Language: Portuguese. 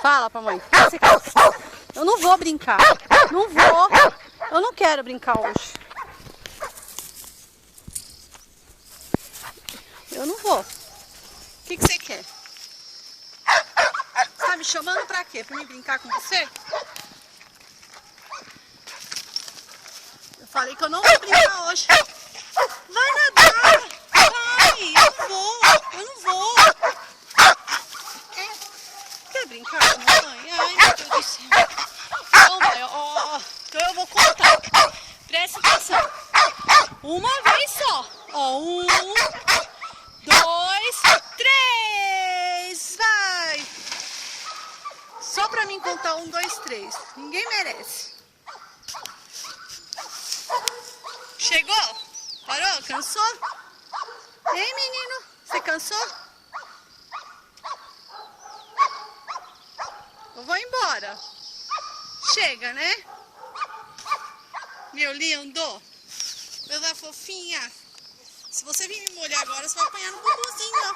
Fala pra mãe. O que você quer? Eu não vou brincar. Não vou. Eu não quero brincar hoje. Eu não vou. O que você quer? Você tá me chamando pra quê? Pra me brincar com você? Eu falei que eu não vou brincar hoje. Vai nadar. Vai. Eu não vou. Quer brincar com a mãe? Ai, meu Deus do céu. Então vai, ó. Então eu vou contar. Presta atenção. Uma vez só. Ó, 1, 2, 3. Vai. Só pra mim contar 1, 2, 3. Ninguém merece. Chegou? Parou? Cansou? Ei, menino, você cansou? Eu vou embora. Chega, né? Meu lindo. Meu da fofinha. Se você vir me molhar agora, você vai apanhar no bubuzinho, ó.